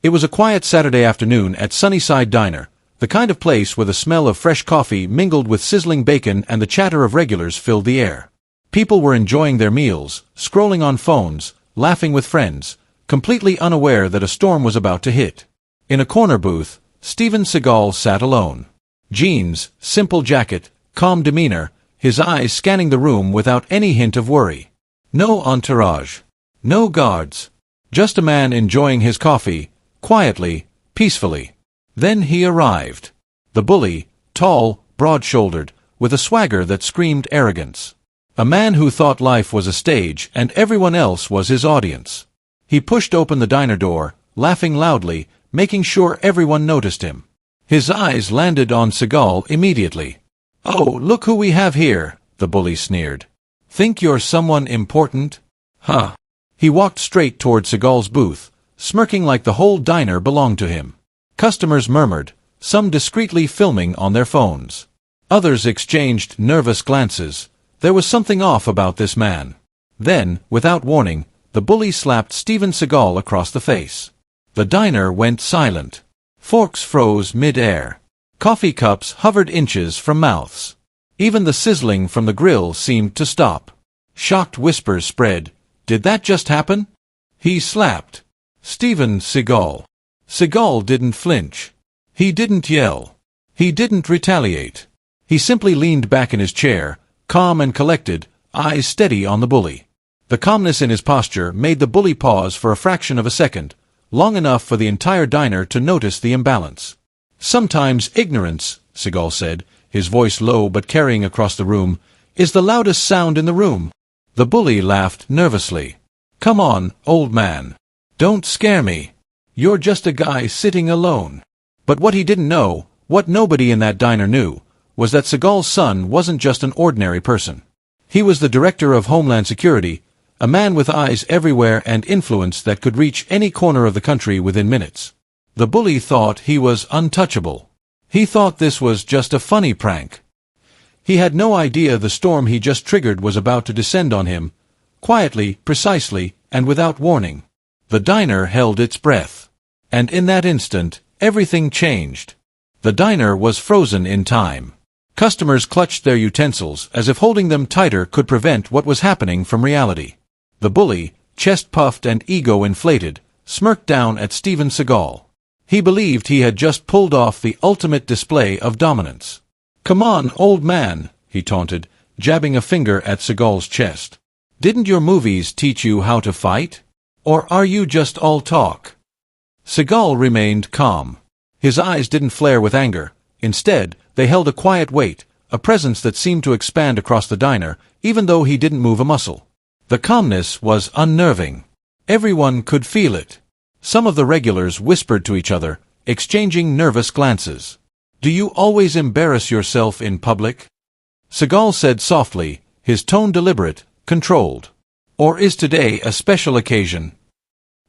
It was a quiet Saturday afternoon at Sunnyside Diner, the kind of place where the smell of fresh coffee mingled with sizzling bacon and the chatter of regulars filled the air. People were enjoying their meals, scrolling on phones, laughing with friends, completely unaware that a storm was about to hit. In a corner booth, Steven Seagal sat alone. Jeans, simple jacket, calm demeanor, his eyes scanning the room without any hint of worry. No entourage. No guards. Just a man enjoying his coffee, quietly, peacefully. Then he arrived. The bully, tall, broad-shouldered, with a swagger that screamed arrogance. A man who thought life was a stage and everyone else was his audience. He pushed open the diner door, laughing loudly, making sure everyone noticed him. His eyes landed on Seagal immediately. "Oh, look who we have here," the bully sneered. "Think you're someone important? Huh." He walked straight toward Seagal's booth, smirking like the whole diner belonged to him. Customers murmured, some discreetly filming on their phones. Others exchanged nervous glances. There was something off about this man. Then, without warning, the bully slapped Steven Seagal across the face. The diner went silent. Forks froze mid-air. Coffee cups hovered inches from mouths. Even the sizzling from the grill seemed to stop. Shocked whispers spread. Did that just happen? He slapped Steven Seagal. Seagal didn't flinch. He didn't yell. He didn't retaliate. He simply leaned back in his chair, calm and collected, eyes steady on the bully. The calmness in his posture made the bully pause for a fraction of a second, long enough for the entire diner to notice the imbalance. "Sometimes ignorance," Seagal said, his voice low but carrying across the room, "is the loudest sound in the room." The bully laughed nervously. "Come on, old man. Don't scare me. You're just a guy sitting alone." But what he didn't know, what nobody in that diner knew, was that Seagal's son wasn't just an ordinary person. He was the director of Homeland Security, a man with eyes everywhere and influence that could reach any corner of the country within minutes. The bully thought he was untouchable. He thought this was just a funny prank. He had no idea the storm he just triggered was about to descend on him, quietly, precisely, and without warning. The diner held its breath. And in that instant, everything changed. The diner was frozen in time. Customers clutched their utensils as if holding them tighter could prevent what was happening from reality. The bully, chest puffed and ego inflated, smirked down at Steven Seagal. He believed he had just pulled off the ultimate display of dominance. "Come on, old man," he taunted, jabbing a finger at Seagal's chest. "Didn't your movies teach you how to fight? Or are you just all talk?" Seagal remained calm. His eyes didn't flare with anger. Instead, they held a quiet weight, a presence that seemed to expand across the diner, even though he didn't move a muscle. The calmness was unnerving. Everyone could feel it. Some of the regulars whispered to each other, exchanging nervous glances. "Do you always embarrass yourself in public?" Seagal said softly, his tone deliberate, controlled. "Or is today a special occasion?"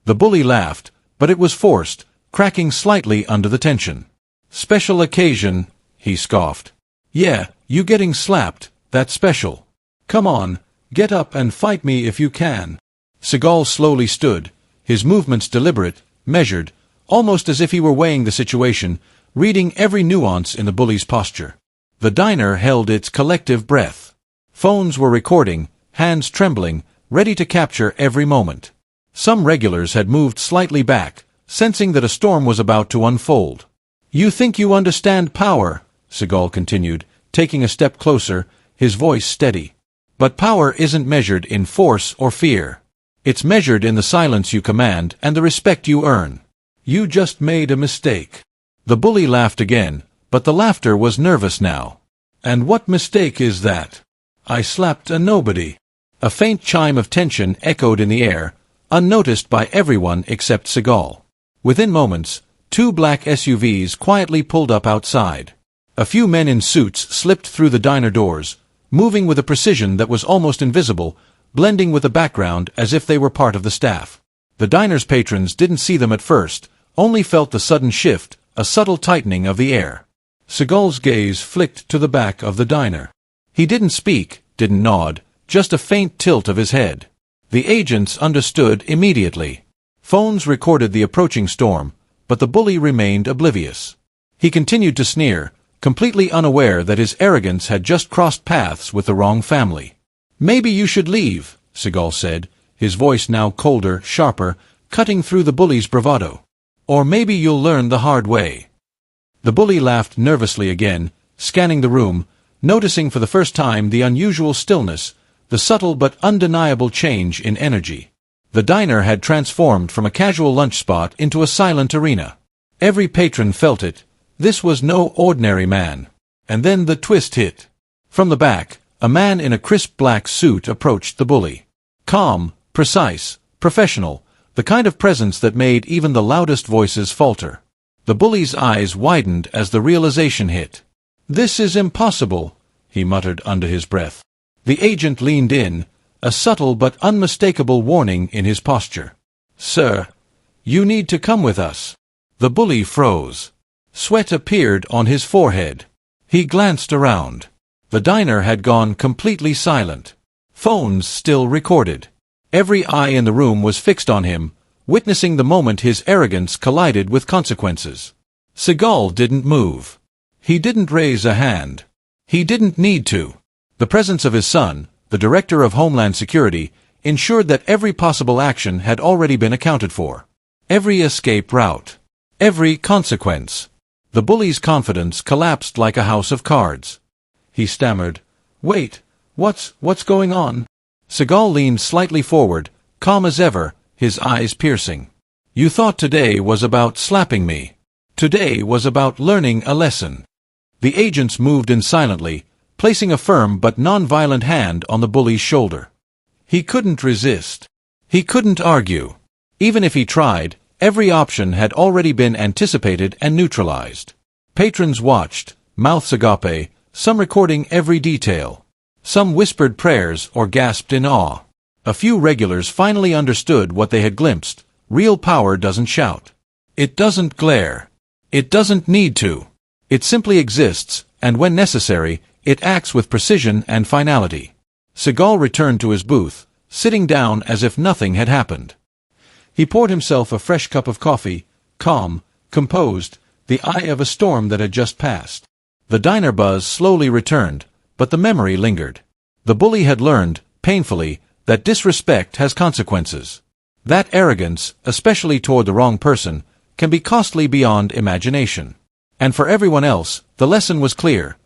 The bully laughed, but it was forced, cracking slightly under the tension. "Special occasion," he scoffed. "Yeah, you getting slapped, that's special. Come on, get up and fight me if you can." Seagal slowly stood, his movements deliberate, measured, almost as if he were weighing the situation, reading every nuance in the bully's posture. The diner held its collective breath. Phones were recording, hands trembling, ready to capture every moment. Some regulars had moved slightly back, sensing that a storm was about to unfold. "You think you understand power," Seagal continued, taking a step closer, his voice steady. "But power isn't measured in force or fear. It's measured in the silence you command and the respect you earn. You just made a mistake." The bully laughed again, but the laughter was nervous now. "And what mistake is that?" "I slapped a nobody." A faint chime of tension echoed in the air, unnoticed by everyone except Seagal. Within moments, 2 black SUVs quietly pulled up outside. A few men in suits slipped through the diner doors, moving with a precision that was almost invisible, blending with the background as if they were part of the staff. The diner's patrons didn't see them at first, only felt the sudden shift, a subtle tightening of the air. Seagal's gaze flicked to the back of the diner. He didn't speak, didn't nod, just a faint tilt of his head. The agents understood immediately. Phones recorded the approaching storm, but the bully remained oblivious. He continued to sneer, completely unaware that his arrogance had just crossed paths with the wrong family. "Maybe you should leave," Seagal said, his voice now colder, sharper, cutting through the bully's bravado. "Or maybe you'll learn the hard way." The bully laughed nervously again, scanning the room, noticing for the first time the unusual stillness, the subtle but undeniable change in energy. The diner had transformed from a casual lunch spot into a silent arena. Every patron felt it. This was no ordinary man. And then the twist hit. From the back, a man in a crisp black suit approached the bully. Calm, precise, professional, the kind of presence that made even the loudest voices falter. The bully's eyes widened as the realization hit. "This is impossible," he muttered under his breath. The agent leaned in, a subtle but unmistakable warning in his posture. "Sir, you need to come with us." The bully froze. Sweat appeared on his forehead. He glanced around. The diner had gone completely silent. Phones still recorded. Every eye in the room was fixed on him, witnessing the moment his arrogance collided with consequences. Seagal didn't move. He didn't raise a hand. He didn't need to. The presence of his son, the director of Homeland Security, ensured that every possible action had already been accounted for. Every escape route. Every consequence. The bully's confidence collapsed like a house of cards. He stammered, "Wait, what's going on?" Seagal leaned slightly forward, calm as ever, his eyes piercing. "You thought today was about slapping me. Today was about learning a lesson." The agents moved in silently, placing a firm but non-violent hand on the bully's shoulder. He couldn't resist. He couldn't argue. Even if he tried, every option had already been anticipated and neutralized. Patrons watched, mouths agape, some recording every detail. Some whispered prayers or gasped in awe. A few regulars finally understood what they had glimpsed. Real power doesn't shout. It doesn't glare. It doesn't need to. It simply exists, and when necessary, it acts with precision and finality. Seagal returned to his booth, sitting down as if nothing had happened. He poured himself a fresh cup of coffee, calm, composed, the eye of a storm that had just passed. The diner buzz slowly returned, but the memory lingered. The bully had learned, painfully, that disrespect has consequences. That arrogance, especially toward the wrong person, can be costly beyond imagination. And for everyone else, the lesson was clear.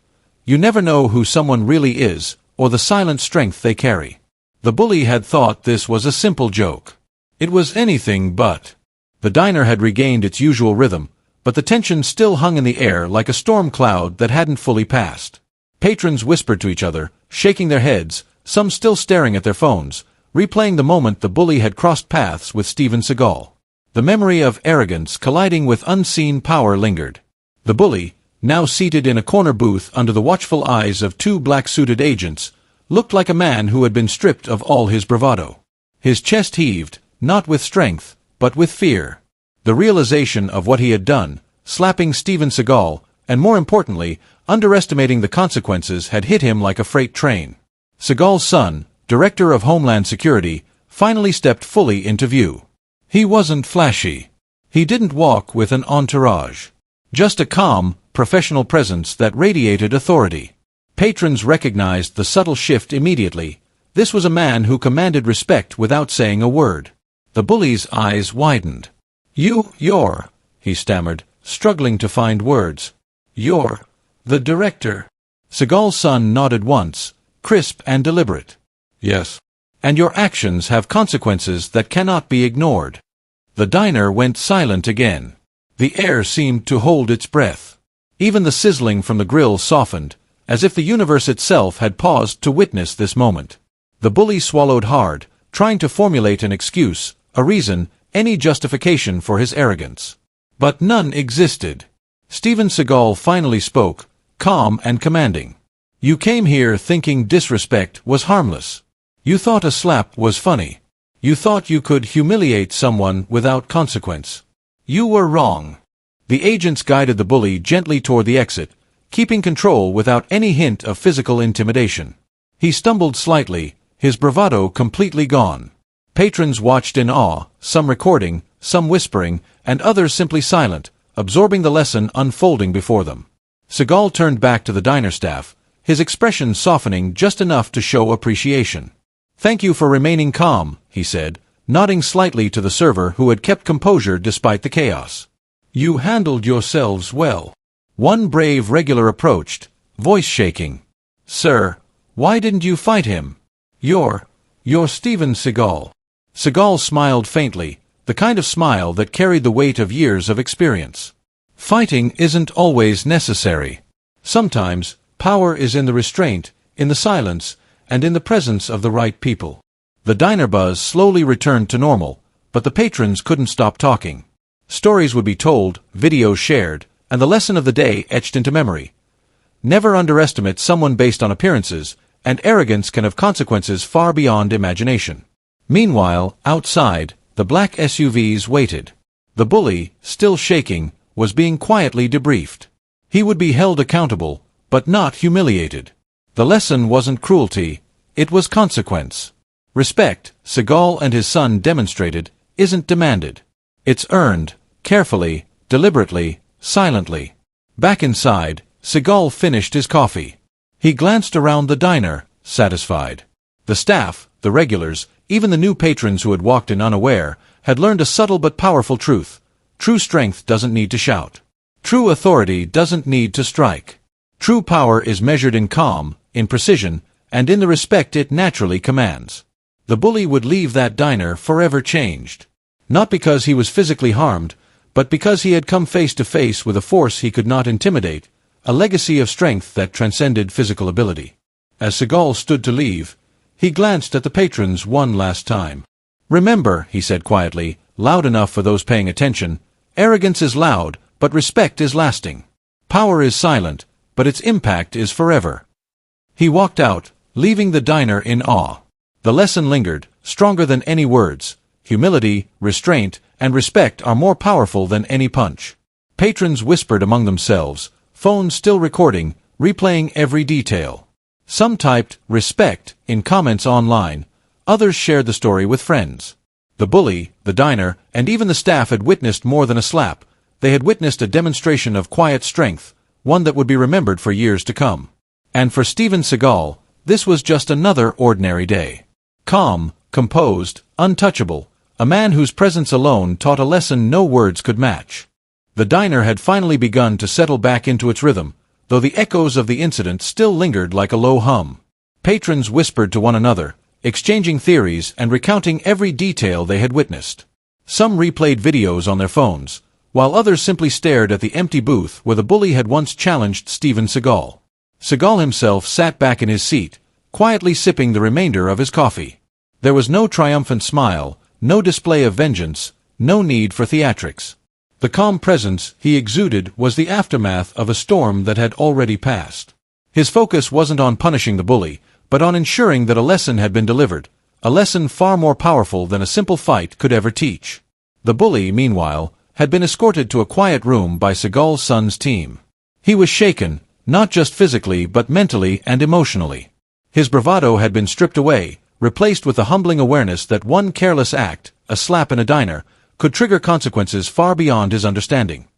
You never know who someone really is, or the silent strength they carry. The bully had thought this was a simple joke. It was anything but. The diner had regained its usual rhythm, but the tension still hung in the air like a storm cloud that hadn't fully passed. Patrons whispered to each other, shaking their heads, some still staring at their phones, replaying the moment the bully had crossed paths with Steven Seagal. The memory of arrogance colliding with unseen power lingered. The bully, now seated in a corner booth under the watchful eyes of two black-suited agents, looked like a man who had been stripped of all his bravado. His chest heaved, not with strength, but with fear. The realization of what he had done, slapping Steven Seagal, and more importantly, underestimating the consequences, had hit him like a freight train. Seagal's son, director of Homeland Security, finally stepped fully into view. He wasn't flashy. He didn't walk with an entourage. Just a calm, professional presence that radiated authority. Patrons recognized the subtle shift immediately. This was a man who commanded respect without saying a word. The bully's eyes widened. You're, he stammered, struggling to find words. "You're the director." Seagal's son nodded once, crisp and deliberate. "Yes. And your actions have consequences that cannot be ignored." The diner went silent again. The air seemed to hold its breath. Even the sizzling from the grill softened, as if the universe itself had paused to witness this moment. The bully swallowed hard, trying to formulate an excuse, a reason, any justification for his arrogance. But none existed. Steven Seagal finally spoke, calm and commanding. "You came here thinking disrespect was harmless. You thought a slap was funny. You thought you could humiliate someone without consequence. You were wrong." The agents guided the bully gently toward the exit, keeping control without any hint of physical intimidation. He stumbled slightly, his bravado completely gone. Patrons watched in awe, some recording, some whispering, and others simply silent, absorbing the lesson unfolding before them. Seagal turned back to the diner staff, his expression softening just enough to show appreciation. "Thank you for remaining calm," he said, nodding slightly to the server who had kept composure despite the chaos. "You handled yourselves well." One brave regular approached, voice shaking. "Sir, why didn't you fight him? You're Steven Seagal." Seagal smiled faintly, the kind of smile that carried the weight of years of experience. "Fighting isn't always necessary. Sometimes, power is in the restraint, in the silence, and in the presence of the right people." The diner buzz slowly returned to normal, but the patrons couldn't stop talking. Stories would be told, videos shared, and the lesson of the day etched into memory. Never underestimate someone based on appearances, and arrogance can have consequences far beyond imagination. Meanwhile, outside, the black SUVs waited. The bully, still shaking, was being quietly debriefed. He would be held accountable, but not humiliated. The lesson wasn't cruelty, it was consequence. Respect, Seagal and his son demonstrated, isn't demanded. It's earned, carefully, deliberately, silently. Back inside, Seagal finished his coffee. He glanced around the diner, satisfied. The staff, the regulars, even the new patrons who had walked in unaware, had learned a subtle but powerful truth. True strength doesn't need to shout. True authority doesn't need to strike. True power is measured in calm, in precision, and in the respect it naturally commands. The bully would leave that diner forever changed. Not because he was physically harmed, but because he had come face to face with a force he could not intimidate, a legacy of strength that transcended physical ability. As Seagal stood to leave, he glanced at the patrons one last time. "Remember," he said quietly, loud enough for those paying attention, "arrogance is loud, but respect is lasting. Power is silent, but its impact is forever." He walked out, leaving the diner in awe. The lesson lingered, stronger than any words. Humility, restraint, and respect are more powerful than any punch. Patrons whispered among themselves, phones still recording, replaying every detail. Some typed "respect" in comments online, others shared the story with friends. The bully, the diner, and even the staff had witnessed more than a slap. They had witnessed a demonstration of quiet strength, one that would be remembered for years to come. And for Steven Seagal, this was just another ordinary day. Calm, composed, untouchable, a man whose presence alone taught a lesson no words could match. The diner had finally begun to settle back into its rhythm, though the echoes of the incident still lingered like a low hum. Patrons whispered to one another, exchanging theories and recounting every detail they had witnessed. Some replayed videos on their phones, while others simply stared at the empty booth where the bully had once challenged Steven Seagal. Seagal himself sat back in his seat, quietly sipping the remainder of his coffee. There was no triumphant smile, no display of vengeance, no need for theatrics. The calm presence he exuded was the aftermath of a storm that had already passed. His focus wasn't on punishing the bully, but on ensuring that a lesson had been delivered, a lesson far more powerful than a simple fight could ever teach. The bully, meanwhile, had been escorted to a quiet room by Seagal's son's team. He was shaken, not just physically but mentally and emotionally. His bravado had been stripped away, replaced with the humbling awareness that one careless act, a slap in a diner, could trigger consequences far beyond his understanding.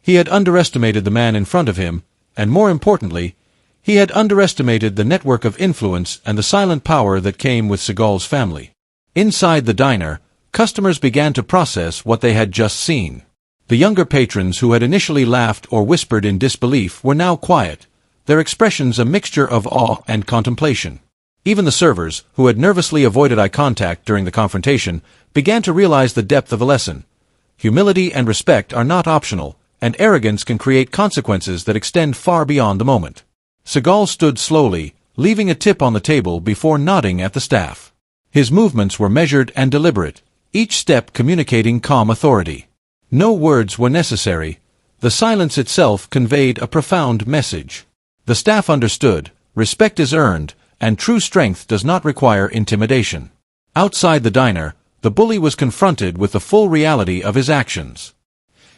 He had underestimated the man in front of him, and more importantly, he had underestimated the network of influence and the silent power that came with Seagal's family. Inside the diner, customers began to process what they had just seen. The younger patrons who had initially laughed or whispered in disbelief were now quiet, their expressions a mixture of awe and contemplation. Even the servers, who had nervously avoided eye contact during the confrontation, began to realize the depth of the lesson. Humility and respect are not optional, and arrogance can create consequences that extend far beyond the moment. Seagal stood slowly, leaving a tip on the table before nodding at the staff. His movements were measured and deliberate, each step communicating calm authority. No words were necessary. The silence itself conveyed a profound message. The staff understood, respect is earned, and true strength does not require intimidation. Outside the diner, the bully was confronted with the full reality of his actions.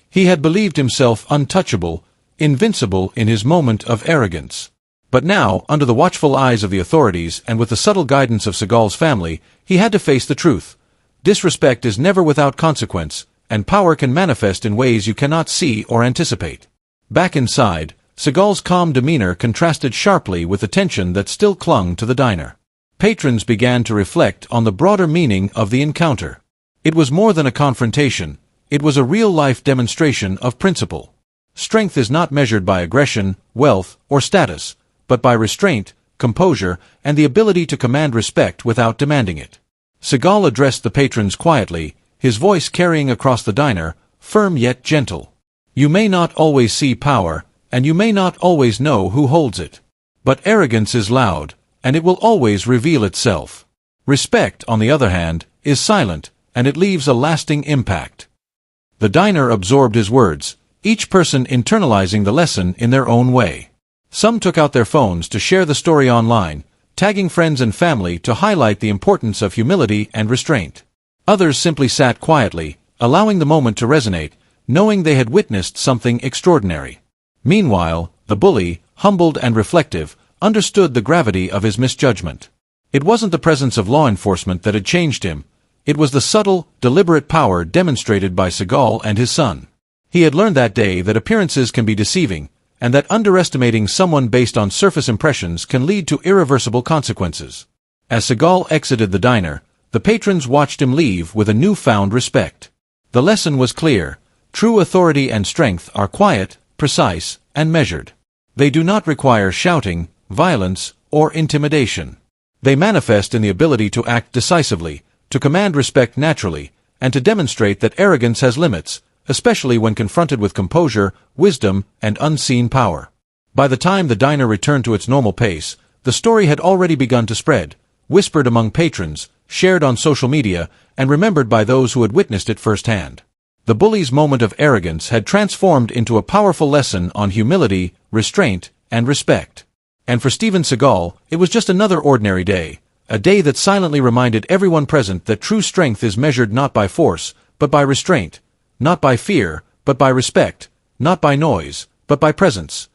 He had believed himself untouchable, invincible in his moment of arrogance. But now, under the watchful eyes of the authorities and with the subtle guidance of Seagal's family, he had to face the truth. Disrespect is never without consequence, and power can manifest in ways you cannot see or anticipate. Back inside, Seagal's calm demeanor contrasted sharply with the tension that still clung to the diner. Patrons began to reflect on the broader meaning of the encounter. It was more than a confrontation, it was a real-life demonstration of principle. Strength is not measured by aggression, wealth, or status, but by restraint, composure, and the ability to command respect without demanding it. Seagal addressed the patrons quietly, his voice carrying across the diner, firm yet gentle. You may not always see power, and you may not always know who holds it. But arrogance is loud, and it will always reveal itself. Respect, on the other hand, is silent, and it leaves a lasting impact. The diner absorbed his words, each person internalizing the lesson in their own way. Some took out their phones to share the story online, tagging friends and family to highlight the importance of humility and restraint. Others simply sat quietly, allowing the moment to resonate, knowing they had witnessed something extraordinary. Meanwhile, the bully, humbled and reflective, understood the gravity of his misjudgment. It wasn't the presence of law enforcement that had changed him. It was the subtle, deliberate power demonstrated by Seagal and his son. He had learned that day that appearances can be deceiving, and that underestimating someone based on surface impressions can lead to irreversible consequences. As Seagal exited the diner, the patrons watched him leave with a newfound respect. The lesson was clear: true authority and strength are quiet, precise, and measured. They do not require shouting, violence, or intimidation. They manifest in the ability to act decisively, to command respect naturally, and to demonstrate that arrogance has limits, especially when confronted with composure, wisdom, and unseen power. By the time the diner returned to its normal pace, the story had already begun to spread, whispered among patrons, shared on social media, and remembered by those who had witnessed it firsthand. The bully's moment of arrogance had transformed into a powerful lesson on humility, restraint, and respect. And for Steven Seagal, it was just another ordinary day, a day that silently reminded everyone present that true strength is measured not by force, but by restraint, not by fear, but by respect, not by noise, but by presence.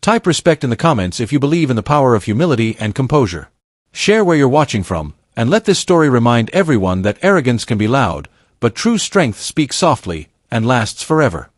Type respect in the comments if you believe in the power of humility and composure. Share where you're watching from, and let this story remind everyone that arrogance can be loud, but true strength speaks softly and lasts forever.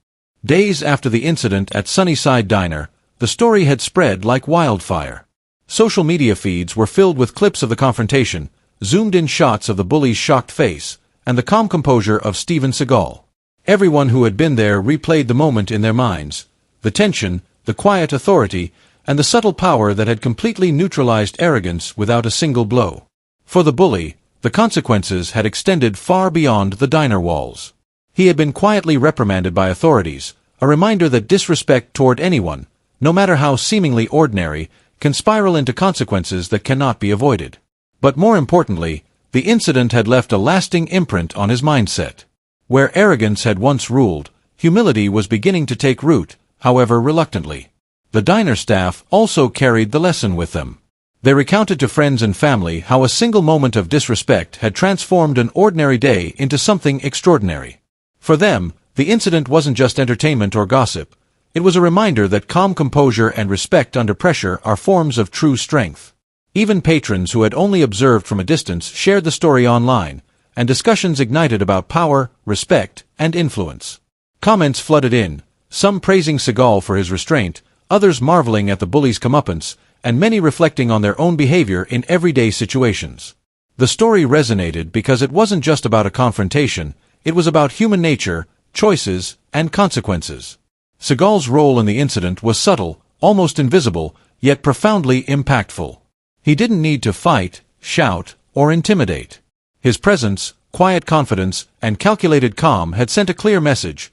Days after the incident at Sunnyside Diner, the story had spread like wildfire. Social media feeds were filled with clips of the confrontation, zoomed-in shots of the bully's shocked face, and the calm composure of Steven Seagal. Everyone who had been there replayed the moment in their minds, the tension, the quiet authority, and the subtle power that had completely neutralized arrogance without a single blow. For the bully, the consequences had extended far beyond the diner walls. He had been quietly reprimanded by authorities, a reminder that disrespect toward anyone, no matter how seemingly ordinary, can spiral into consequences that cannot be avoided. But more importantly, the incident had left a lasting imprint on his mindset. Where arrogance had once ruled, humility was beginning to take root, however reluctantly. The diner staff also carried the lesson with them. They recounted to friends and family how a single moment of disrespect had transformed an ordinary day into something extraordinary. For them, the incident wasn't just entertainment or gossip. It was a reminder that calm composure and respect under pressure are forms of true strength. Even patrons who had only observed from a distance shared the story online, and discussions ignited about power, respect, and influence. Comments flooded in, some praising Seagal for his restraint, others marveling at the bully's comeuppance, and many reflecting on their own behavior in everyday situations. The story resonated because it wasn't just about a confrontation, it was about human nature, choices, and consequences. Seagal's role in the incident was subtle, almost invisible, yet profoundly impactful. He didn't need to fight, shout, or intimidate. His presence, quiet confidence, and calculated calm had sent a clear message.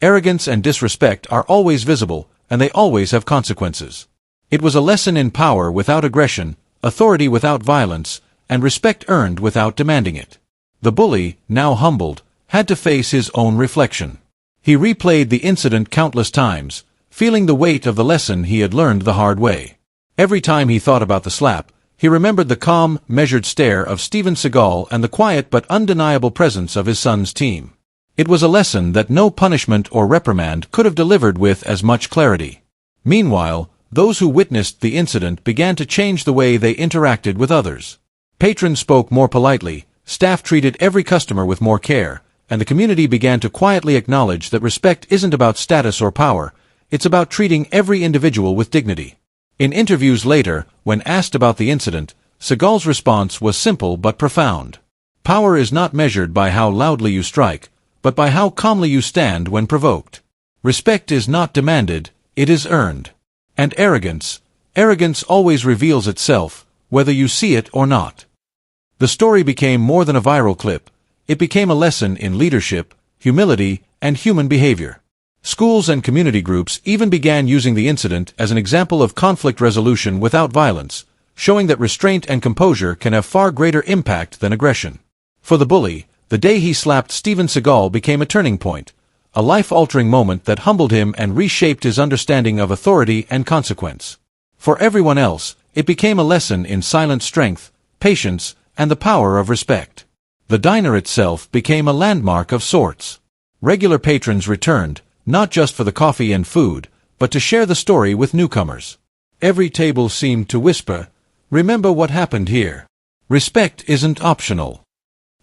Arrogance and disrespect are always visible, and they always have consequences. It was a lesson in power without aggression, authority without violence, and respect earned without demanding it. The bully, now humbled, had to face his own reflection. He replayed the incident countless times, feeling the weight of the lesson he had learned the hard way. Every time he thought about the slap, he remembered the calm, measured stare of Steven Seagal and the quiet but undeniable presence of his son's team. It was a lesson that no punishment or reprimand could have delivered with as much clarity. Meanwhile, those who witnessed the incident began to change the way they interacted with others. Patrons spoke more politely, staff treated every customer with more care, and the community began to quietly acknowledge that respect isn't about status or power, it's about treating every individual with dignity. In interviews later, when asked about the incident, Seagal's response was simple but profound. Power is not measured by how loudly you strike, but by how calmly you stand when provoked. Respect is not demanded, it is earned. And arrogance always reveals itself, whether you see it or not. The story became more than a viral clip. It became a lesson in leadership, humility, and human behavior. Schools and community groups even began using the incident as an example of conflict resolution without violence, showing that restraint and composure can have far greater impact than aggression. For the bully, the day he slapped Steven Seagal became a turning point, a life-altering moment that humbled him and reshaped his understanding of authority and consequence. For everyone else, it became a lesson in silent strength, patience, and the power of respect. The diner itself became a landmark of sorts. Regular patrons returned, not just for the coffee and food, but to share the story with newcomers. Every table seemed to whisper, "Remember what happened here." Respect isn't optional.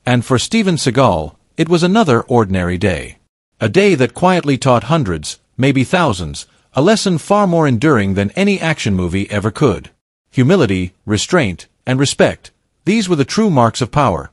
And for Steven Seagal, it was another ordinary day. A day that quietly taught hundreds, maybe thousands, a lesson far more enduring than any action movie ever could. Humility, restraint, and respect, these were the true marks of power.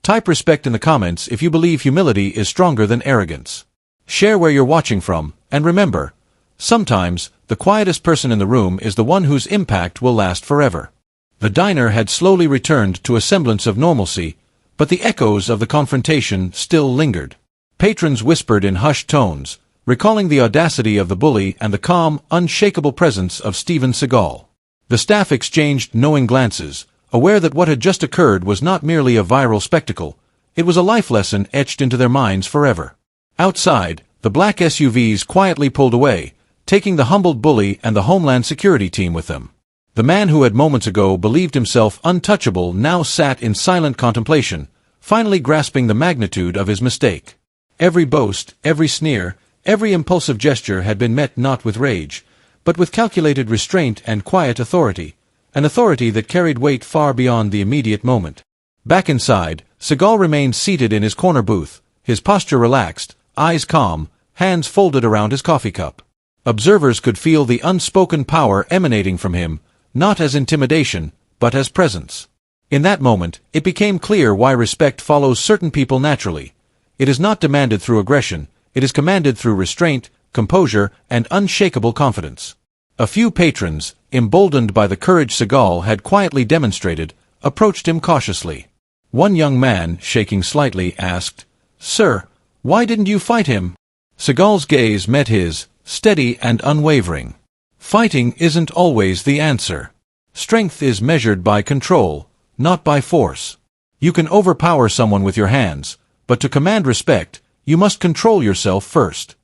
Type respect in the comments if you believe humility is stronger than arrogance. Share where you're watching from, and remember, sometimes, the quietest person in the room is the one whose impact will last forever. The diner had slowly returned to a semblance of normalcy, but the echoes of the confrontation still lingered. Patrons whispered in hushed tones, recalling the audacity of the bully and the calm, unshakable presence of Steven Seagal. The staff exchanged knowing glances, aware that what had just occurred was not merely a viral spectacle, it was a life lesson etched into their minds forever. Outside, the black SUVs quietly pulled away, taking the humbled bully and the Homeland Security team with them. The man who had moments ago believed himself untouchable now sat in silent contemplation, finally grasping the magnitude of his mistake. Every boast, every sneer, every impulsive gesture had been met not with rage, but with calculated restraint and quiet authority, an authority that carried weight far beyond the immediate moment. Back inside, Seagal remained seated in his corner booth, his posture relaxed, eyes calm, hands folded around his coffee cup. Observers could feel the unspoken power emanating from him, not as intimidation, but as presence. In that moment, it became clear why respect follows certain people naturally. It is not demanded through aggression, it is commanded through restraint, composure, and unshakable confidence. A few patrons, emboldened by the courage Seagal had quietly demonstrated, approached him cautiously. One young man, shaking slightly, asked, "Sir, why didn't you fight him?" Seagal's gaze met his, steady and unwavering. Fighting isn't always the answer. Strength is measured by control, not by force. You can overpower someone with your hands, but to command respect, you must control yourself first.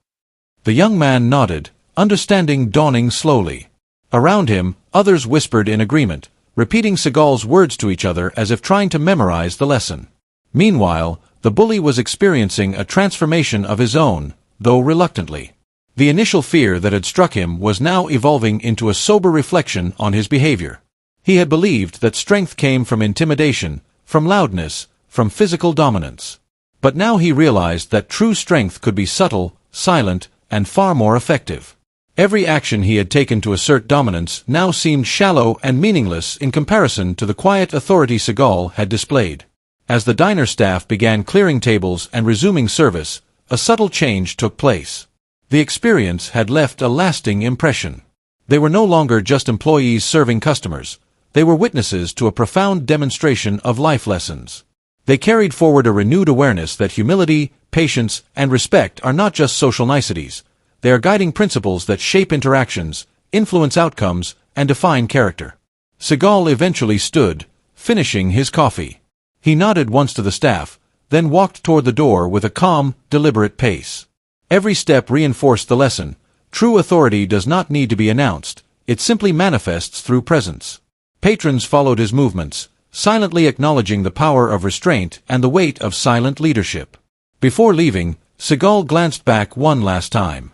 The young man nodded, understanding dawning slowly. Around him, others whispered in agreement, repeating Seagal's words to each other as if trying to memorize the lesson. Meanwhile, the bully was experiencing a transformation of his own, though reluctantly. The initial fear that had struck him was now evolving into a sober reflection on his behavior. He had believed that strength came from intimidation, from loudness, from physical dominance. But now he realized that true strength could be subtle, silent, and far more effective. Every action he had taken to assert dominance now seemed shallow and meaningless in comparison to the quiet authority Seagal had displayed. As the diner staff began clearing tables and resuming service, a subtle change took place. The experience had left a lasting impression. They were no longer just employees serving customers. They were witnesses to a profound demonstration of life lessons. They carried forward a renewed awareness that humility, patience, and respect are not just social niceties. They are guiding principles that shape interactions, influence outcomes, and define character. Seagal eventually stood, finishing his coffee. He nodded once to the staff, then walked toward the door with a calm, deliberate pace. Every step reinforced the lesson. True authority does not need to be announced, it simply manifests through presence. Patrons followed his movements, silently acknowledging the power of restraint and the weight of silent leadership. Before leaving, Seagal glanced back one last time.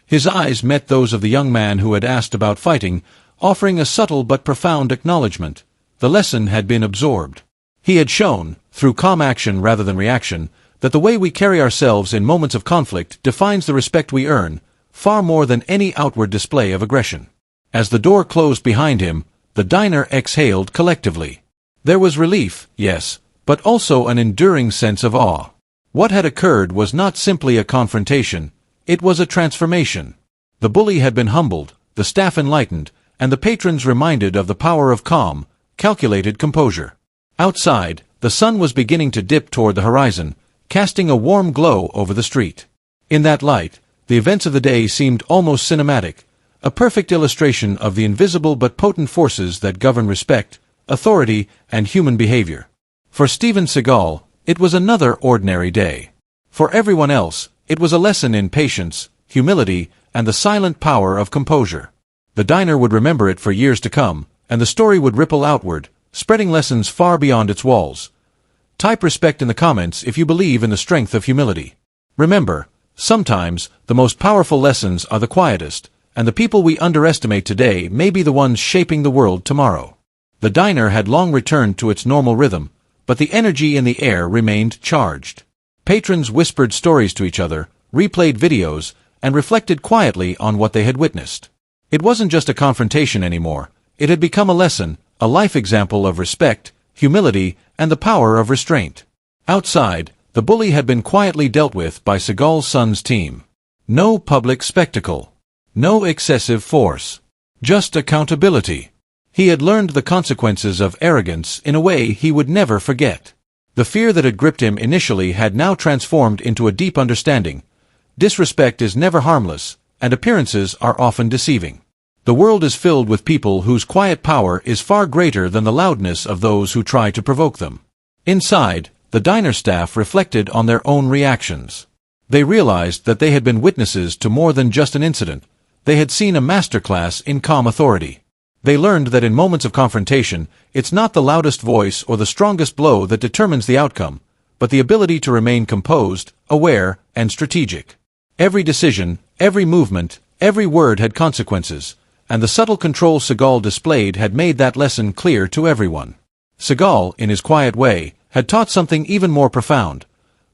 His eyes met those of the young man who had asked about fighting, offering a subtle but profound acknowledgement. The lesson had been absorbed. He had shown, through calm action rather than reaction, that the way we carry ourselves in moments of conflict defines the respect we earn, far more than any outward display of aggression. As the door closed behind him, the diner exhaled collectively. There was relief, yes, but also an enduring sense of awe. What had occurred was not simply a confrontation, it was a transformation. The bully had been humbled, the staff enlightened, and the patrons reminded of the power of calm, calculated composure. Outside, the sun was beginning to dip toward the horizon, casting a warm glow over the street. In that light, the events of the day seemed almost cinematic, a perfect illustration of the invisible but potent forces that govern respect, authority, and human behavior. For Steven Seagal, it was another ordinary day. For everyone else, it was a lesson in patience, humility, and the silent power of composure. The diner would remember it for years to come, and the story would ripple outward, spreading lessons far beyond its walls. Type respect in the comments if you believe in the strength of humility. Remember, sometimes, the most powerful lessons are the quietest, and the people we underestimate today may be the ones shaping the world tomorrow. The diner had long returned to its normal rhythm, but the energy in the air remained charged. Patrons whispered stories to each other, replayed videos, and reflected quietly on what they had witnessed. It wasn't just a confrontation anymore, it had become a lesson, a life example of respect, humility, and the power of restraint. Outside, the bully had been quietly dealt with by Seagal's son's team. No public spectacle. No excessive force. Just accountability. He had learned the consequences of arrogance in a way he would never forget. The fear that had gripped him initially had now transformed into a deep understanding. Disrespect is never harmless, and appearances are often deceiving. The world is filled with people whose quiet power is far greater than the loudness of those who try to provoke them. Inside, the diner staff reflected on their own reactions. They realized that they had been witnesses to more than just an incident. They had seen a masterclass in calm authority. They learned that in moments of confrontation, it's not the loudest voice or the strongest blow that determines the outcome, but the ability to remain composed, aware, and strategic. Every decision, every movement, every word had consequences, and the subtle control Seagal displayed had made that lesson clear to everyone. Seagal, in his quiet way, had taught something even more profound.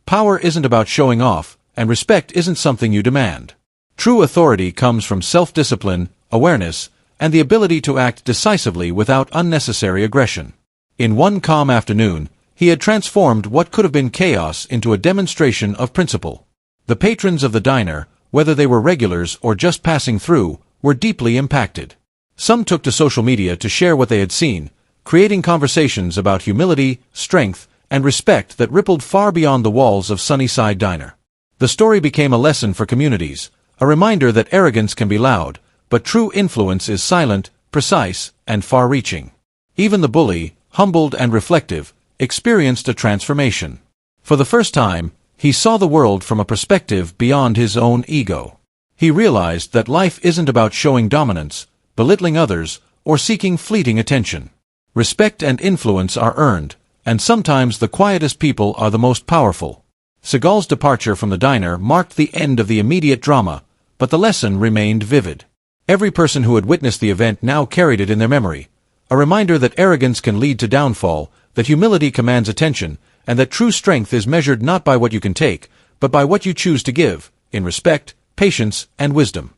Power isn't about showing off, and respect isn't something you demand. True authority comes from self-discipline, awareness, and the ability to act decisively without unnecessary aggression. In one calm afternoon, he had transformed what could have been chaos into a demonstration of principle. The patrons of the diner, whether they were regulars or just passing through, were deeply impacted. Some took to social media to share what they had seen, creating conversations about humility, strength, and respect that rippled far beyond the walls of Sunnyside Diner. The story became a lesson for communities, a reminder that arrogance can be loud, but true influence is silent, precise, and far-reaching. Even the bully, humbled and reflective, experienced a transformation. For the first time, he saw the world from a perspective beyond his own ego. He realized that life isn't about showing dominance, belittling others, or seeking fleeting attention. Respect and influence are earned, and sometimes the quietest people are the most powerful. Seagal's departure from the diner marked the end of the immediate drama, but the lesson remained vivid. Every person who had witnessed the event now carried it in their memory, a reminder that arrogance can lead to downfall, that humility commands attention, and that true strength is measured not by what you can take, but by what you choose to give, in respect, patience, and wisdom.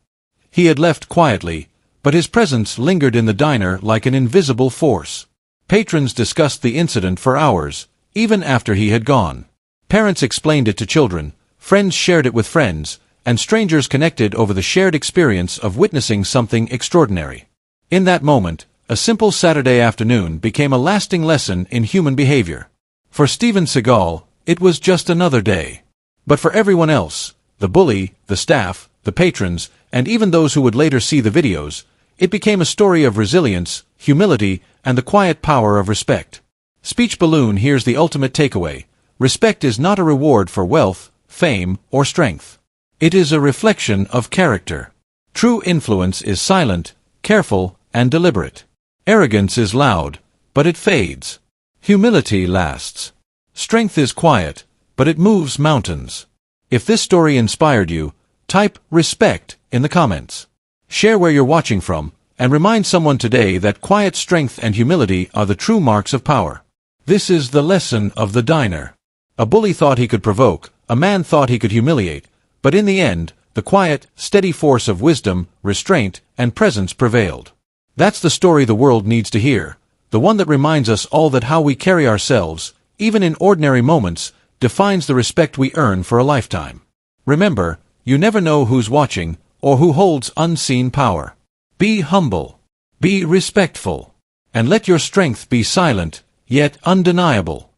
He had left quietly, but his presence lingered in the diner like an invisible force. Patrons discussed the incident for hours, even after he had gone. Parents explained it to children, friends shared it with friends, and strangers connected over the shared experience of witnessing something extraordinary. In that moment, a simple Saturday afternoon became a lasting lesson in human behavior. For Steven Seagal, it was just another day. But for everyone else, the bully, the staff, the patrons, and even those who would later see the videos, it became a story of resilience, humility, and the quiet power of respect. Speech Balloon here's the ultimate takeaway. Respect is not a reward for wealth, fame, or strength. It is a reflection of character. True influence is silent, careful, and deliberate. Arrogance is loud, but it fades. Humility lasts. Strength is quiet, but it moves mountains. If this story inspired you, type respect in the comments. Share where you're watching from, and remind someone today that quiet strength and humility are the true marks of power. This is the lesson of the diner. A bully thought he could provoke, a man thought he could humiliate, but in the end, the quiet, steady force of wisdom, restraint, and presence prevailed. That's the story the world needs to hear, the one that reminds us all that how we carry ourselves, even in ordinary moments, defines the respect we earn for a lifetime. Remember, you never know who's watching, or who holds unseen power. Be humble. Be respectful. And let your strength be silent, yet undeniable.